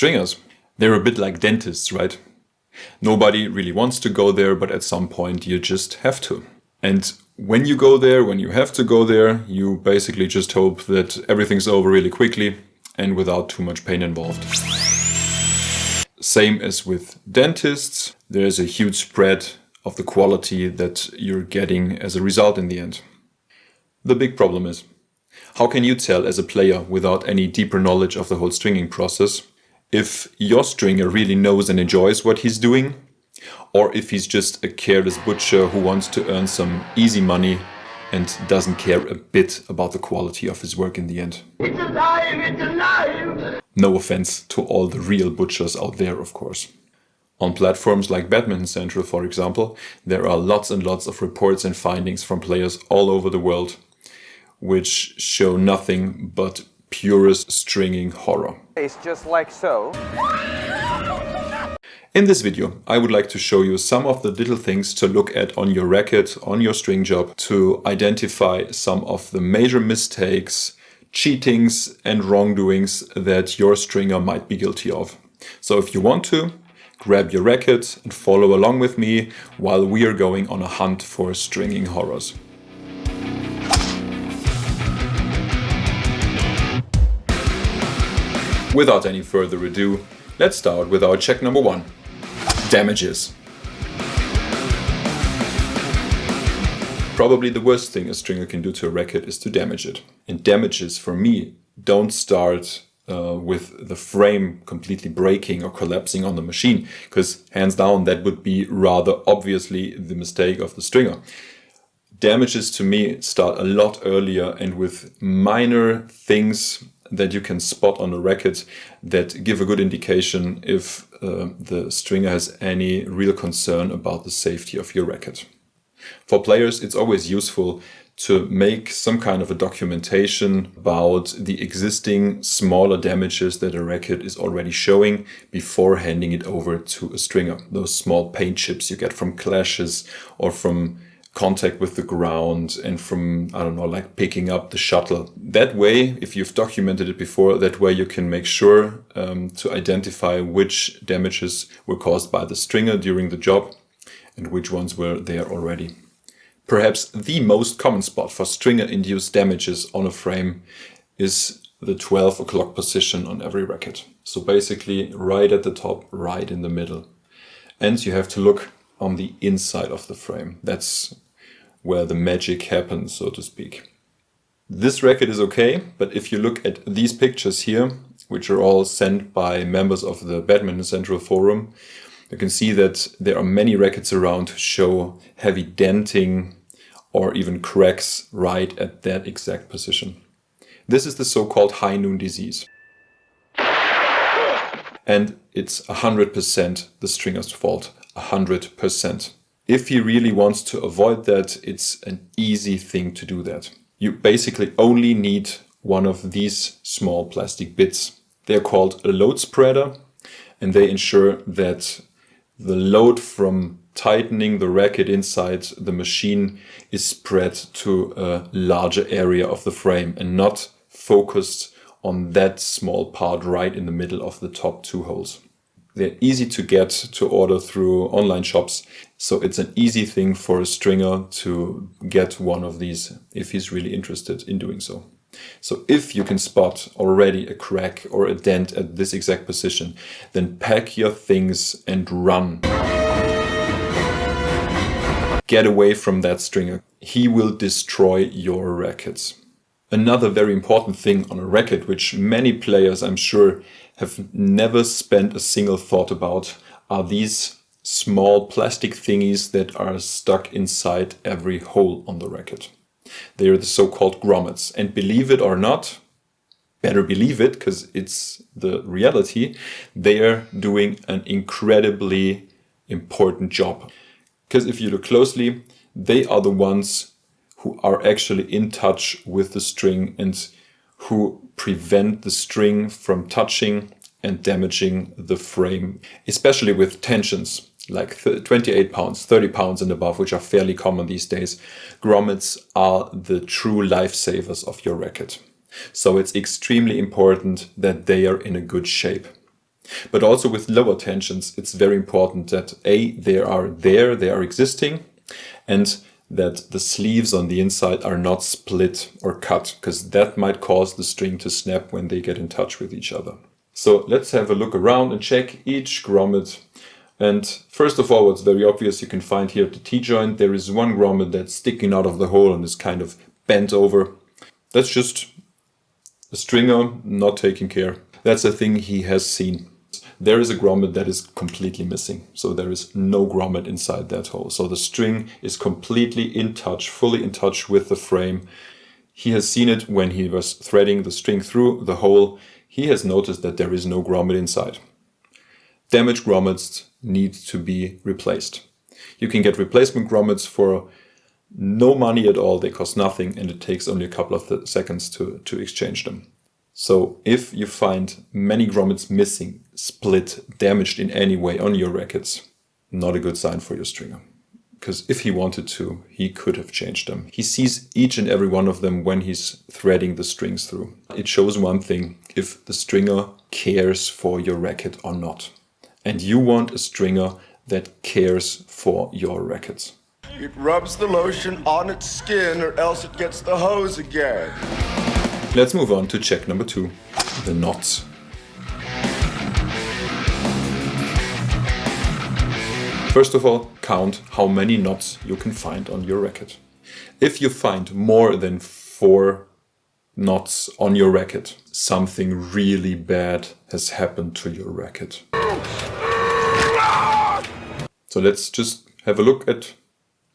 Stringers, they're a bit like dentists, right? Nobody really wants to go there, but at some point you just have to. And when you go there, when you have to go there, you basically just hope that everything's over really quickly and without too much pain involved. Same as with dentists, there's a huge spread of the quality that you're getting as a result in the end. The big problem is, how can you tell as a player without any deeper knowledge of the whole stringing process if your stringer really knows and enjoys what he's doing, or if he's just a careless butcher who wants to earn some easy money and doesn't care a bit about the quality of his work in the end? It's alive! It's alive! No offense to all the real butchers out there, of course. On platforms like BadmintonCentral, for example, there are lots and lots of reports and findings from players all over the world, which show nothing but purest stringing horror. It's just like so. In this video, I would like to show you some of the little things to look at on your racket, on your string job, to identify some of the major mistakes, cheatings and wrongdoings that your stringer might be guilty of. So if you want to, grab your racket and follow along with me while we are going on a hunt for stringing horrors. Without any further ado, let's start with our check number 1. Damages. Probably the worst thing a stringer can do to a racket is to damage it. And damages, for me, don't start with the frame completely breaking or collapsing on the machine, because hands down that would be rather obviously the mistake of the stringer. Damages to me start a lot earlier and with minor things that you can spot on a racket that give a good indication if the stringer has any real concern about the safety of your racket. For players, it's always useful to make some kind of a documentation about the existing smaller damages that a racket is already showing before handing it over to a stringer. Those small paint chips you get from clashes or from contact with the ground and from, I don't know, like picking up the shuttle. That way, if you've documented it before, that way you can make sure to identify which damages were caused by the stringer during the job and which ones were there already. Perhaps the most common spot for stringer-induced damages on a frame is the 12 o'clock position on every racket. So basically right at the top, right in the middle. And you have to look on the inside of the frame. That's where the magic happens, so to speak. This racket is okay, but if you look at these pictures here, which are all sent by members of the BadmintonCentral forum, you can see that there are many rackets around who show heavy denting or even cracks right at that exact position. This is the so-called high noon disease. And it's 100% the stringer's fault. 100%. If he really wants to avoid that, it's an easy thing to do that. You basically only need one of these small plastic bits. They're called a load spreader, and they ensure that the load from tightening the racket inside the machine is spread to a larger area of the frame and not focused on that small part right in the middle of the top 2 holes. They're easy to get to order through online shops, so it's an easy thing for a stringer to get one of these if he's really interested in doing so. So if you can spot already a crack or a dent at this exact position, then pack your things and run. Get away from that stringer. He will destroy your rackets. Another very important thing on a racket, which many players, I'm sure, have never spent a single thought about, are these small plastic thingies that are stuck inside every hole on the racket. They are the so-called grommets. And believe it or not, better believe it because it's the reality, they are doing an incredibly important job. Because if you look closely, they are the ones who are actually in touch with the string and who prevent the string from touching and damaging the frame, especially with tensions like 28 pounds, 30 pounds and above, which are fairly common these days. Grommets are the true lifesavers of your racket. So it's extremely important that they are in a good shape. But also with lower tensions, it's very important that they are existing, and that the sleeves on the inside are not split or cut, because that might cause the string to snap when they get in touch with each other. So let's have a look around and check each grommet. And first of all, what's very obvious, you can find here at the T-joint, there is one grommet that's sticking out of the hole and is kind of bent over. That's just a stringer not taking care. That's a thing he has seen. There is a grommet that is completely missing. So there is no grommet inside that hole. So the string is completely in touch, fully in touch with the frame. He has seen it when he was threading the string through the hole. He has noticed that there is no grommet inside. Damaged grommets need to be replaced. You can get replacement grommets for no money at all. They cost nothing, and it takes only a couple of seconds to exchange them. So if you find many grommets missing, split, damaged in any way on your rackets, not a good sign for your stringer. Because if he wanted to, he could have changed them. He sees each and every one of them when he's threading the strings through. It shows one thing, if the stringer cares for your racket or not. And you want a stringer that cares for your rackets. It rubs the lotion on its skin, or else it gets the hose again. Let's move on to check number 2, the knots. First of all, count how many knots you can find on your racket. If you find more than 4 knots on your racket, something really bad has happened to your racket. So let's just have a look at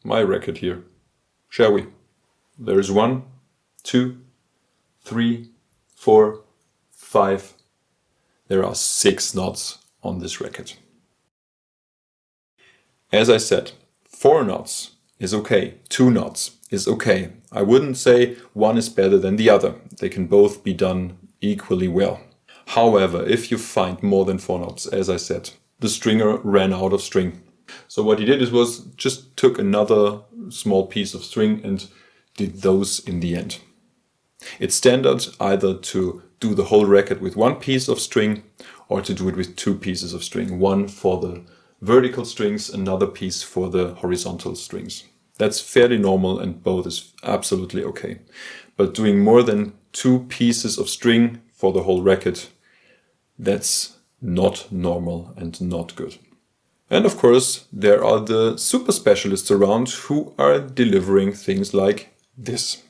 my racket here, shall we? There's 1, 2, 3, 4, 5. There are 6 knots on this racket. As I said, 4 knots is okay, 2 knots is okay. I wouldn't say one is better than the other. They can both be done equally well. However, if you find more than 4 knots, as I said, the stringer ran out of string. So what he did was just took another small piece of string and did those in the end. It's standard either to do the whole racket with 1 piece of string or to do it with 2 pieces of string. One for the vertical strings, another piece for the horizontal strings. That's fairly normal and both is absolutely okay. But doing more than 2 pieces of string for the whole racket, that's not normal and not good. And of course, there are the super specialists around who are delivering things like this.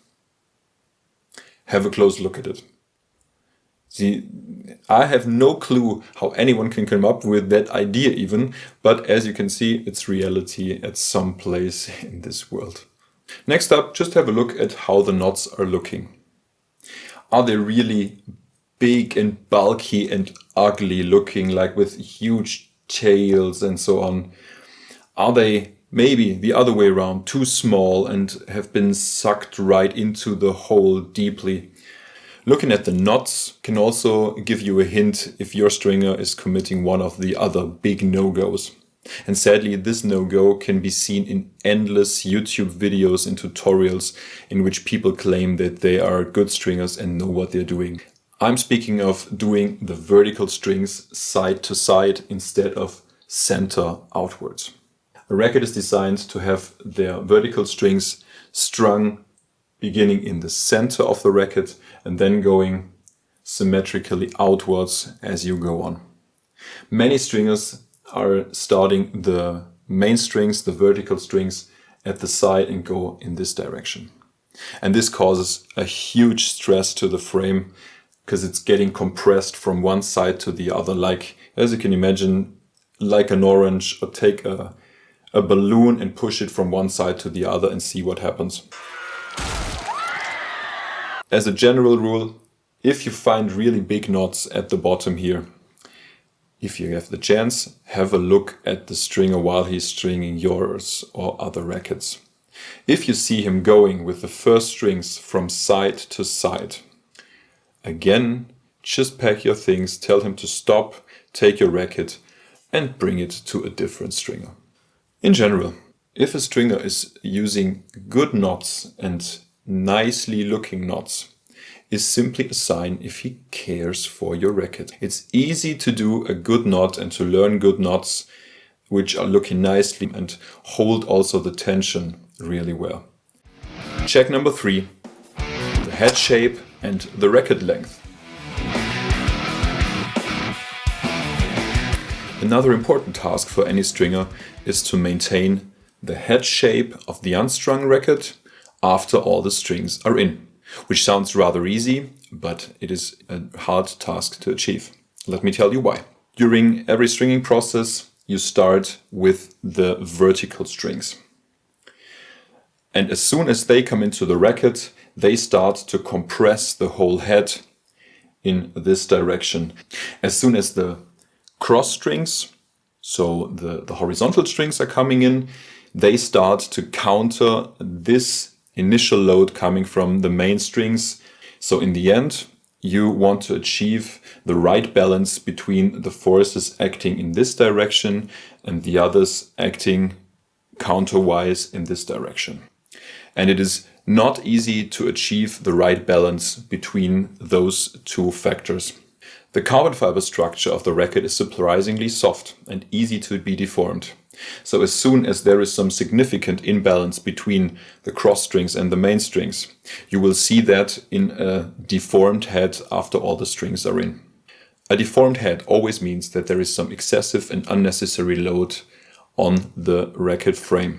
Have a close look at it. See, I have no clue how anyone can come up with that idea even, but as you can see, it's reality at some place in this world. Next up, just have a look at how the knots are looking. Are they really big and bulky and ugly looking, like with huge tails and so on? Are they maybe the other way around, too small and have been sucked right into the hole deeply? Looking at the knots can also give you a hint if your stringer is committing one of the other big no-goes. And sadly, this no-go can be seen in endless YouTube videos and tutorials in which people claim that they are good stringers and know what they're doing. I'm speaking of doing the vertical strings side to side instead of center outwards. A racket is designed to have their vertical strings strung beginning in the center of the racket and then going symmetrically outwards as you go on. Many stringers are starting the main strings, the vertical strings, at the side and go in this direction. And this causes a huge stress to the frame because it's getting compressed from one side to the other, like, as you can imagine, like an orange, or take a balloon and push it from one side to the other and see what happens. As a general rule, if you find really big knots at the bottom here, if you have the chance, have a look at the stringer while he's stringing yours or other rackets. If you see him going with the first strings from side to side, again, just pack your things, tell him to stop, take your racket and bring it to a different stringer. In general, if a stringer is using good knots and nicely looking knots, is simply a sign if he cares for your racket. It's easy to do a good knot and to learn good knots which are looking nicely and hold also the tension really well. Check number 3, the head shape and the racket length. Another important task for any stringer is to maintain the head shape of the unstrung racket after all the strings are in, which sounds rather easy, but it is a hard task to achieve. Let me tell you why. During every stringing process, you start with the vertical strings. And as soon as they come into the racket, they start to compress the whole head in this direction. As soon as the cross strings, so the horizontal strings are coming in, they start to counter this initial load coming from the main strings. So in the end, you want to achieve the right balance between the forces acting in this direction and the others acting counterwise in this direction. And it is not easy to achieve the right balance between those two factors. The carbon fiber structure of the racket is surprisingly soft and easy to be deformed. So as soon as there is some significant imbalance between the cross strings and the main strings, you will see that in a deformed head after all the strings are in. A deformed head always means that there is some excessive and unnecessary load on the racket frame,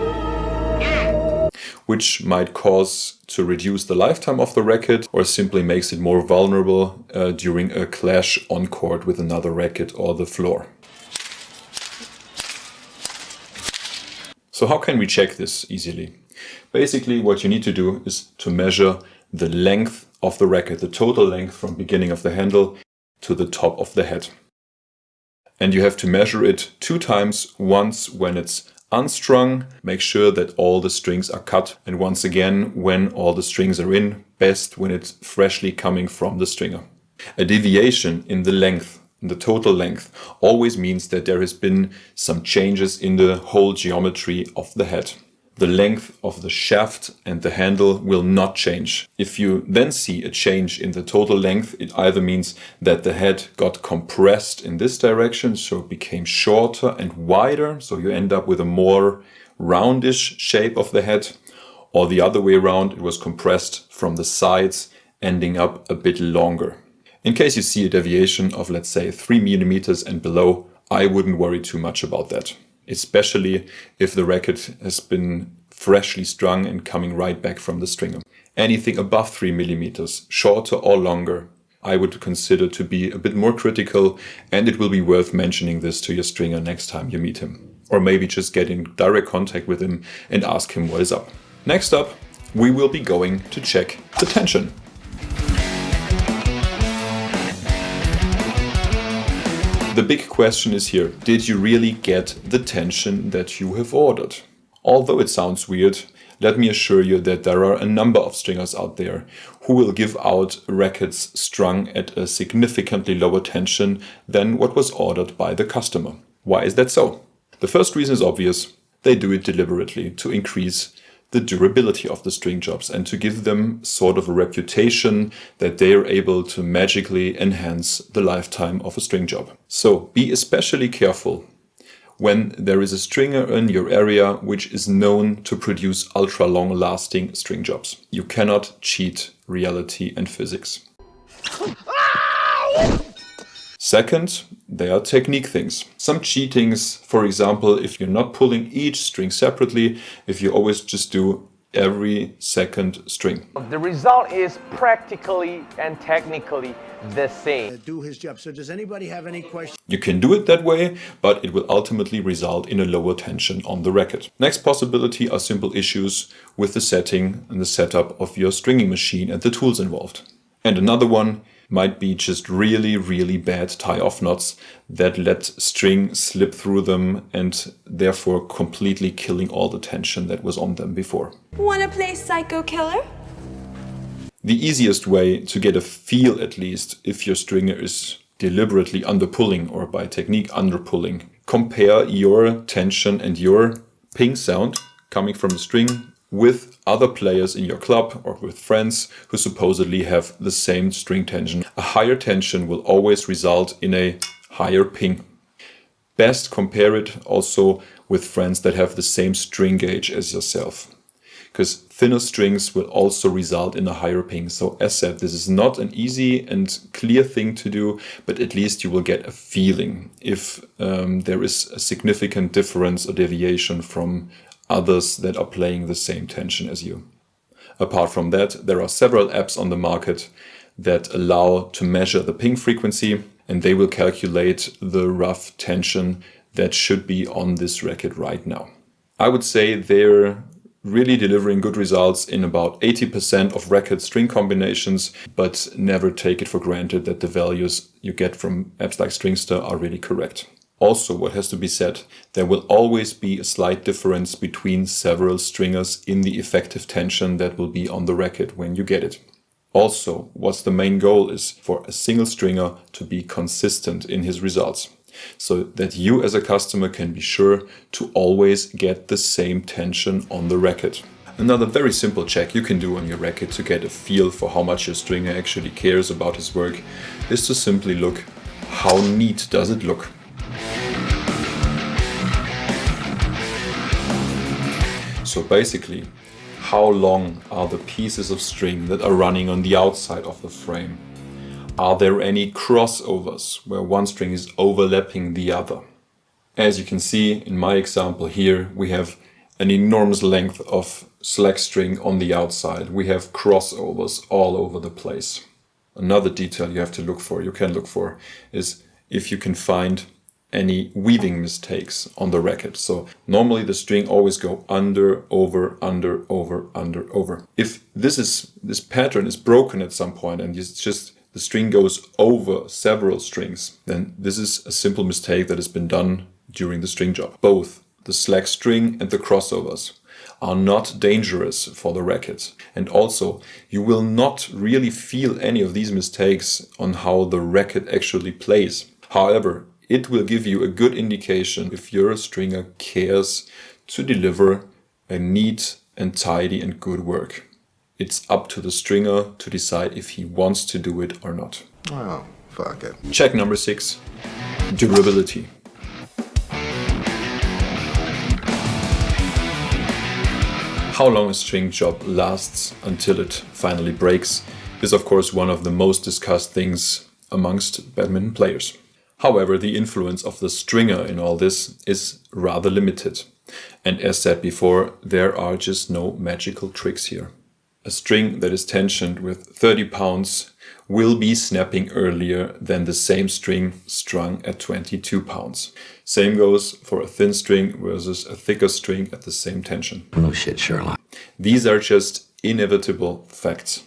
which might cause to reduce the lifetime of the racket or simply makes it more vulnerable during a clash on court with another racket or the floor. So how can we check this easily? Basically, what you need to do is to measure the length of the racket, the total length from beginning of the handle to the top of the head. And you have to measure it 2 times, once when it's unstrung, make sure that all the strings are cut, and once again when all the strings are in, best when it's freshly coming from the stringer. A deviation in the length, the total length, always means that there has been some changes in the whole geometry of the head. The length of the shaft and the handle will not change. If you then see a change in the total length, it either means that the head got compressed in this direction, so it became shorter and wider, so you end up with a more roundish shape of the head, or the other way around, it was compressed from the sides, ending up a bit longer. In case you see a deviation of, let's say, 3 millimeters and below, I wouldn't worry too much about that, especially if the racket has been freshly strung and coming right back from the stringer. Anything above 3 millimeters, shorter or longer, I would consider to be a bit more critical, and it will be worth mentioning this to your stringer next time you meet him. Or maybe just get in direct contact with him and ask him what is up. Next up, we will be going to check the tension. The big question is here, did you really get the tension that you have ordered? Although it sounds weird, let me assure you that there are a number of stringers out there who will give out rackets strung at a significantly lower tension than what was ordered by the customer. Why is that so? The first reason is obvious. They do it deliberately to increase the durability of the string jobs and to give them sort of a reputation that they are able to magically enhance the lifetime of a string job. So be especially careful when there is a stringer in your area which is known to produce ultra long lasting string jobs. You cannot cheat reality and physics. Second, there are technique things. Some cheatings, for example, if you're not pulling each string separately, if you always just do every second string. The result is practically and technically the same. Do his job. So does anybody have any questions? You can do it that way, but it will ultimately result in a lower tension on the racket. Next possibility are simple issues with the setting and the setup of your stringing machine and the tools involved. And another one might be just really bad tie-off knots that let string slip through them and therefore completely killing all the tension that was on them before. Wanna play Psycho Killer? The easiest way to get a feel, at least, if your stringer is deliberately underpulling or by technique underpulling, compare your tension and your ping sound coming from the string with other players in your club or with friends who supposedly have the same string tension. A higher tension will always result in a higher ping. Best compare it also with friends that have the same string gauge as yourself, because thinner strings will also result in a higher ping. So as said, this is not an easy and clear thing to do, but at least you will get a feeling if there is a significant difference or deviation from others that are playing the same tension as you. Apart from that, there are several apps on the market that allow to measure the ping frequency, and they will calculate the rough tension that should be on this racket right now. I would say they're really delivering good results in about 80% of racket string combinations, but never take it for granted that the values you get from apps like Stringster are really correct. Also, what has to be said, there will always be a slight difference between several stringers in the effective tension that will be on the racket when you get it. Also, what's the main goal is for a single stringer to be consistent in his results, so that you as a customer can be sure to always get the same tension on the racket. Another very simple check you can do on your racket to get a feel for how much your stringer actually cares about his work is to simply look, how neat does it look? So basically, how long are the pieces of string that are running on the outside of the frame? Are there any crossovers where one string is overlapping the other? As you can see in my example here, we have an enormous length of slack string on the outside. We have crossovers all over the place. Another detail you can look for, is if you can find any weaving mistakes on the racket. So normally the string always go under, over, under, over, under, over. If this pattern is broken at some point and it's just the string goes over several strings, then this is a simple mistake that has been done during the string job. Both the slack string and the crossovers are not dangerous for the racket. And also, you will not really feel any of these mistakes on how the racket actually plays. However, it will give you a good indication if your stringer cares to deliver a neat and tidy and good work. It's up to the stringer to decide if he wants to do it or not. Oh, fuck it. Check number 6, durability. How long a string job lasts until it finally breaks is of course one of the most discussed things amongst badminton players. However, the influence of the stringer in all this is rather limited. And as said before, there are just no magical tricks here. A string that is tensioned with 30 pounds will be snapping earlier than the same string strung at 22 pounds. Same goes for a thin string versus a thicker string at the same tension. No shit, Sherlock. These are just inevitable facts.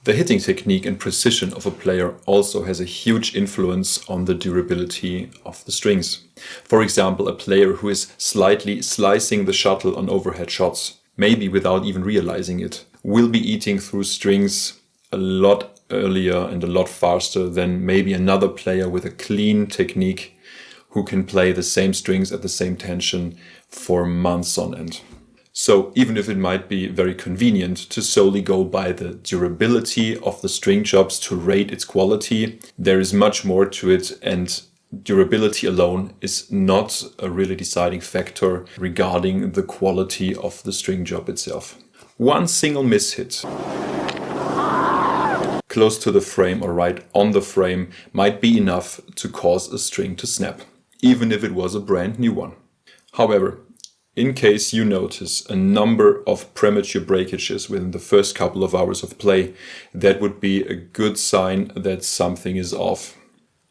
The hitting technique and precision of a player also has a huge influence on the durability of the strings. For example, a player who is slightly slicing the shuttle on overhead shots, maybe without even realizing it, will be eating through strings a lot earlier and a lot faster than maybe another player with a clean technique who can play the same strings at the same tension for months on end. So even if it might be very convenient to solely go by the durability of the string jobs to rate its quality, there is much more to it, and durability alone is not a really deciding factor regarding the quality of the string job itself. One single mishit close to the frame or right on the frame might be enough to cause a string to snap, even if it was a brand new one. However, in case you notice a number of premature breakages within the first couple of hours of play, that would be a good sign that something is off.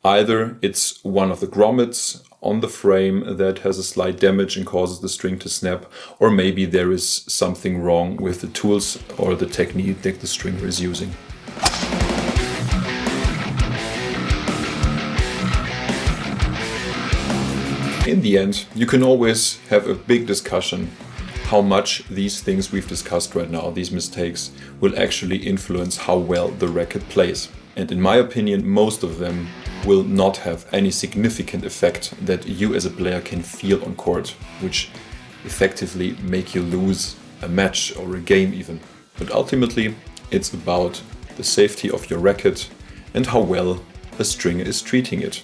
Either it's one of the grommets on the frame that has a slight damage and causes the string to snap, or maybe there is something wrong with the tools or the technique that the stringer is using. In the end, you can always have a big discussion how much these things we've discussed right now, these mistakes, will actually influence how well the racket plays. And in my opinion, most of them will not have any significant effect that you as a player can feel on court, which effectively make you lose a match or a game even. But ultimately, it's about the safety of your racket and how well a stringer is treating it.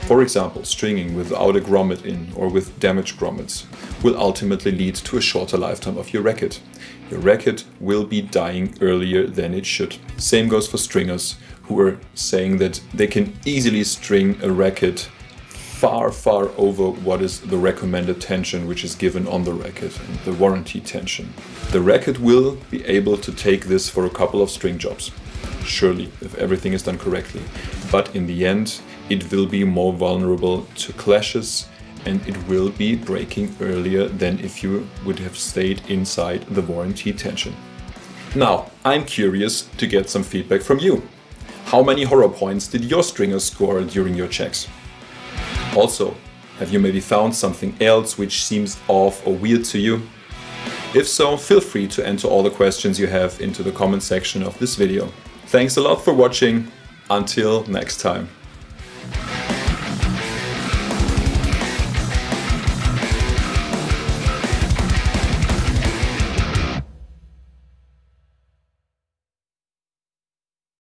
For example, stringing without a grommet in or with damaged grommets will ultimately lead to a shorter lifetime of your racket. Your racket will be dying earlier than it should. Same goes for stringers who are saying that they can easily string a racket far over what is the recommended tension which is given on the racket and the warranty tension. The racket will be able to take this for a couple of string jobs, surely, if everything is done correctly. But in the end, it will be more vulnerable to clashes and it will be breaking earlier than if you would have stayed inside the warranty tension. Now, I'm curious to get some feedback from you. How many horror points did your stringer score during your checks? Also, have you maybe found something else which seems off or weird to you? If so, feel free to enter all the questions you have into the comment section of this video. Thanks a lot for watching. Until next time.